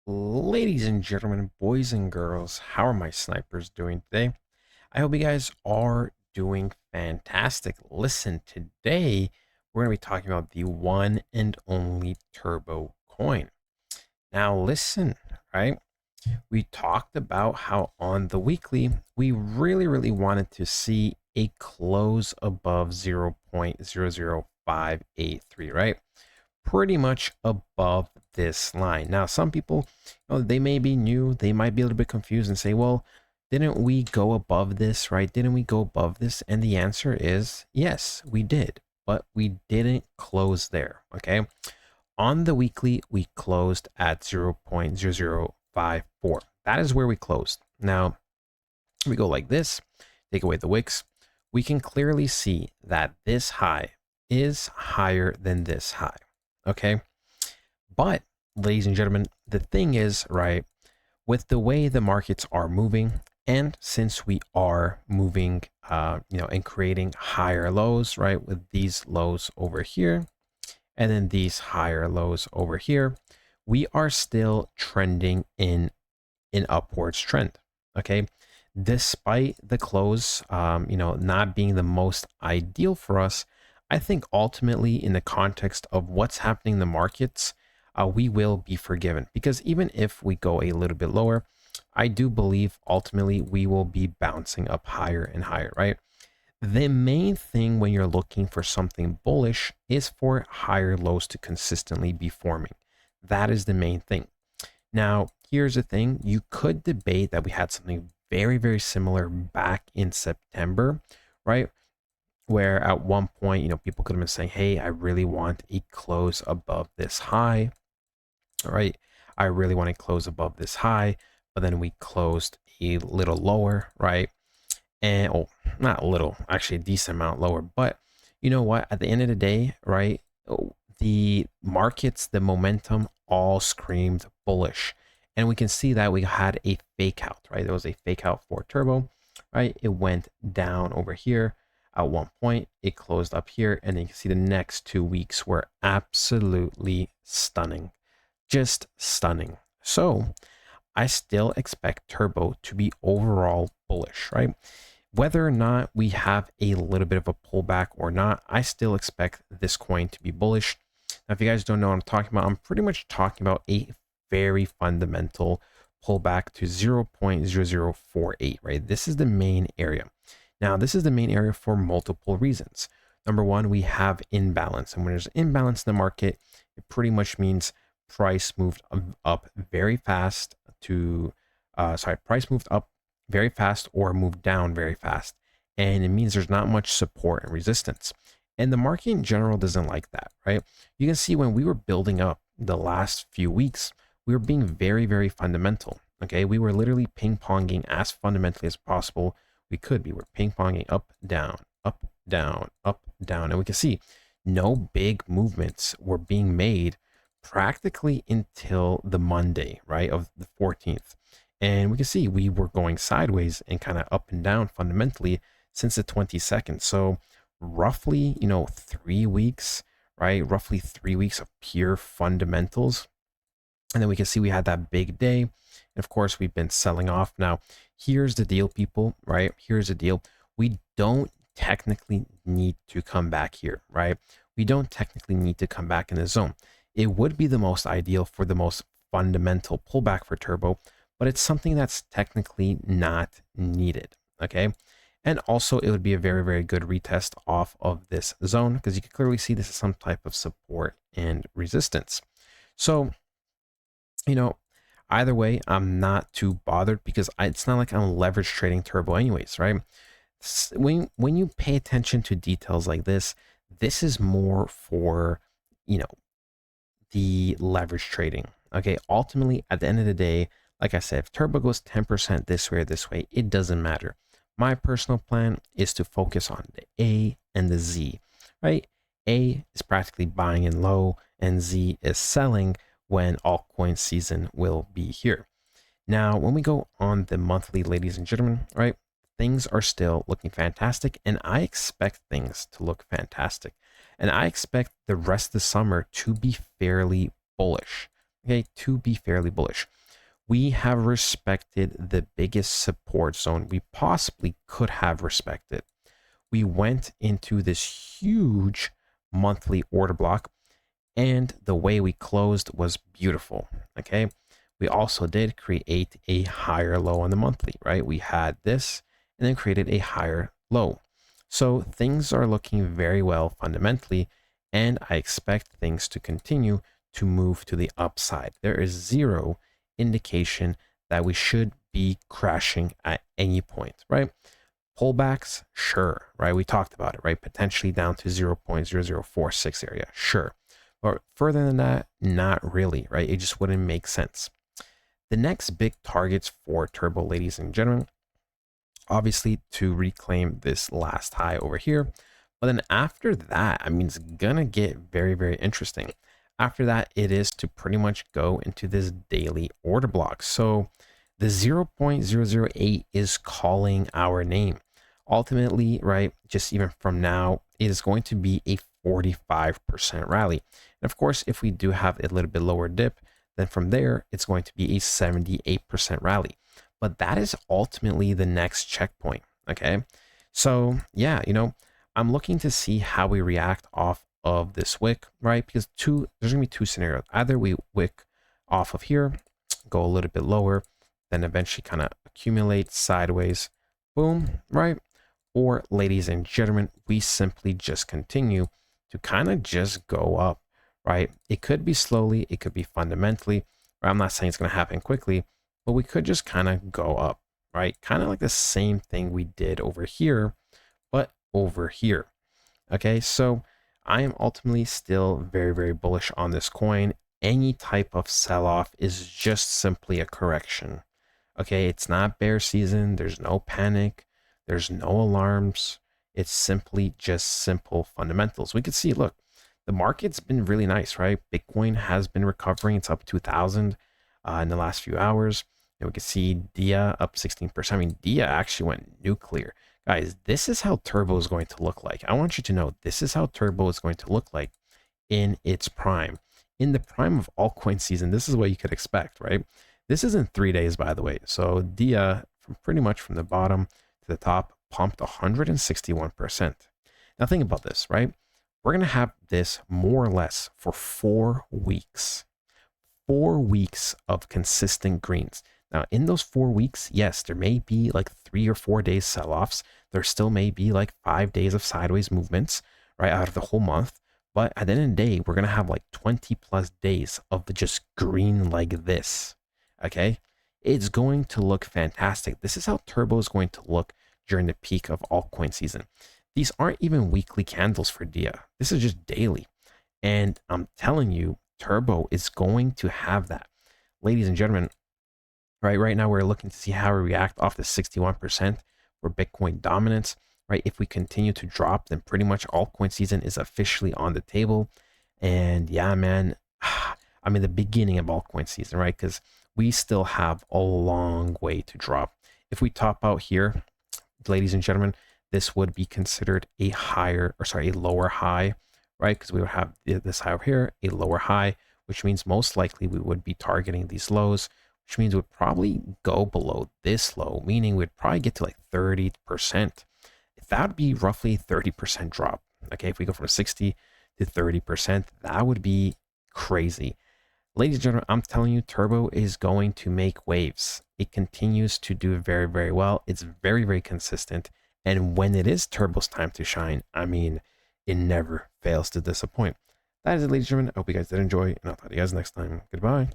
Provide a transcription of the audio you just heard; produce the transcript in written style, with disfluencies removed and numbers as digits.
Ladies and gentlemen, boys and girls, how are my snipers doing today? I hope you guys are doing fantastic. Listen, today we're going to be talking about the one and only Turbo coin. Now, listen, right? We talked about how on the weekly, we really wanted to see a close above 0.00583, right? Pretty much above this line. Now, some people, they may be new, they might be a little bit confused and say, well, didn't we go above this, right? Didn't we go above this? And the answer is yes, we did, but we didn't close there, okay? On the weekly, we closed at 0.0054. That is where we closed. Now, we go like this, take away the wicks. We can clearly see that this high is higher than this high, okay? But, ladies and gentlemen, the thing is, right, with the way the markets are moving, and since we are moving, and creating higher lows, right, with these lows over here, and then these higher lows over here, we are still trending in an upwards trend. Okay. Despite the close, not being the most ideal for us, I think ultimately, in the context of what's happening in the markets, we will be forgiven because even if we go a little bit lower, I do believe ultimately we will be bouncing up higher and higher, right? The main thing when you're looking for something bullish is for higher lows to consistently be forming. That is the main thing. Now, here's the thing. You could debate that we had something very similar back in September, right? Where at one point, people could have been saying, hey, I really want a close above this high, right? I really want to close above this high, but then we closed a little lower, right? And oh, not a little, actually a decent amount lower. But you know what? At the end of the day, right? The markets, the momentum all screamed bullish. And we can see that we had a fake out, right? There was a fake out for Turbo, right? It went down over here at one point, it closed up here, and then you can see the next 2 weeks were absolutely stunning. Just stunning. So I still expect Turbo to be overall bullish, right? Whether or not we have a little bit of a pullback or not, I still expect this coin to be bullish. Now, if you guys don't know what I'm talking about, I'm pretty much talking about a very fundamental pullback to 0.0048, right? This is the main area. Now, this is the main area for multiple reasons. Number one, we have imbalance. And when there's imbalance in the market, it pretty much means price moved up very fast price moved up very fast or moved down very fast. And it means there's not much support and resistance. And the market in general doesn't like that, right? You can see when we were building up the last few weeks, we were being very fundamental. Okay. We were literally ping ponging as fundamentally as possible we could be. We're ping ponging up, down, up, down, up, down. And we can see no big movements were being made practically until the Monday, right, of the 14th. And we can see we were going sideways and kind of up and down fundamentally since the 22nd. So roughly, 3 weeks, right? Roughly 3 weeks of pure fundamentals. And then we can see we had that big day. And of course, we've been selling off. Now, here's the deal, people, right? Here's the deal. We don't technically need to come back here, right? We don't technically need to come back in the zone. It would be the most ideal for the most fundamental pullback for Turbo, but it's something that's technically not needed. Okay. And also, it would be a very good retest off of this zone because you can clearly see this is some type of support and resistance. So, you know, either way, I'm not too bothered because it's not like I'm leverage trading Turbo, anyways, right? When you pay attention to details like this is more for, you know, the leverage trading. Okay. Ultimately, at the end of the day, like I said, if Turbo goes 10% this way or this way, it doesn't matter. My personal plan is to focus on the A and the Z, right? A is practically buying in low, and Z is selling when altcoin season will be here. Now, when we go on the monthly, ladies and gentlemen, right, things are still looking fantastic, and I expect things to look fantastic. And I expect the rest of the summer to be fairly bullish. okay, to be fairly bullish. We have respected the biggest support zone we possibly could have respected. We went into this huge monthly order block, and the way we closed was beautiful. Okay. We also did create a higher low on the monthly, right? We had this and then created a higher low. So things are looking very well fundamentally, and I expect things to continue to move to the upside. There is zero indication that we should be crashing at any point, right? Pullbacks, sure, right? We talked about it, right? Potentially down to 0.0046 area, sure. But further than that, not really, right? It just wouldn't make sense. The next big targets for Turbo, ladies and gentlemen, obviously to reclaim this last high over here. But then after that, I mean, it's gonna get very, very interesting. After that, it is to pretty much go into this daily order block. So the 0.008 is calling our name. Ultimately, right, just even from now, it is going to be a 45% rally. And of course, if we do have a little bit lower dip, then from there, it's going to be a 78% rally. But that is ultimately the next checkpoint. Okay. So yeah, I'm looking to see how we react off of this wick, right? Because there's gonna be two scenarios. Either we wick off of here, go a little bit lower, then eventually kind of accumulate sideways, boom, right? Or ladies and gentlemen, we simply just continue to kind of just go up, right? It could be slowly, it could be fundamentally, right? I'm not saying it's gonna happen quickly, but we could just kind of go up, right? Kind of like the same thing we did over here, but over here. Okay, so I am ultimately still very, very bullish on this coin. Any type of sell-off is just simply a correction. Okay, it's not bear season. There's no panic. There's no alarms. It's simply just simple fundamentals. We could see, look, the market's been really nice, right? Bitcoin has been recovering. It's up 2,000 in the last few hours. And we can see DIA up 16%. I mean, DIA actually went nuclear. Guys, this is how Turbo is going to look like. I want you to know this is how Turbo is going to look like in its prime. In the prime of altcoin season, this is what you could expect, right? This is in 3 days, by the way. So DIA, from pretty much from the bottom to the top, pumped 161%. Now think about this, right? We're going to have this more or less for 4 weeks. 4 weeks of consistent greens. Now, in those 4 weeks, yes, there may be like 3 or 4 days sell-offs. There still may be like 5 days of sideways movements, right, out of the whole month. But at the end of the day, we're going to have like 20 plus days of the just green like this. Okay. It's going to look fantastic. This is how Turbo is going to look during the peak of altcoin season. These aren't even weekly candles for DIA. This is just daily. And I'm telling you, Turbo is going to have that. Ladies and gentlemen, right now we're looking to see how we react off the 61% for Bitcoin dominance. Right, if we continue to drop, then pretty much altcoin season is officially on the table. And yeah, man, I mean the beginning of altcoin season, right? Because we still have a long way to drop. If we top out here, ladies and gentlemen, this would be considered a lower high, right? Because we would have this high over here, a lower high, which means most likely we would be targeting these lows, which means we'd probably go below this low, meaning we'd probably get to like 30%. That would be roughly 30% drop. Okay, if we go from 60 to 30%, that would be crazy. Ladies and gentlemen, I'm telling you, Turbo is going to make waves. It continues to do very, very well. It's very, very consistent. And when it is Turbo's time to shine, I mean, it never fails to disappoint. That is it, ladies and gentlemen. I hope you guys did enjoy, and I'll talk to you guys next time. Goodbye.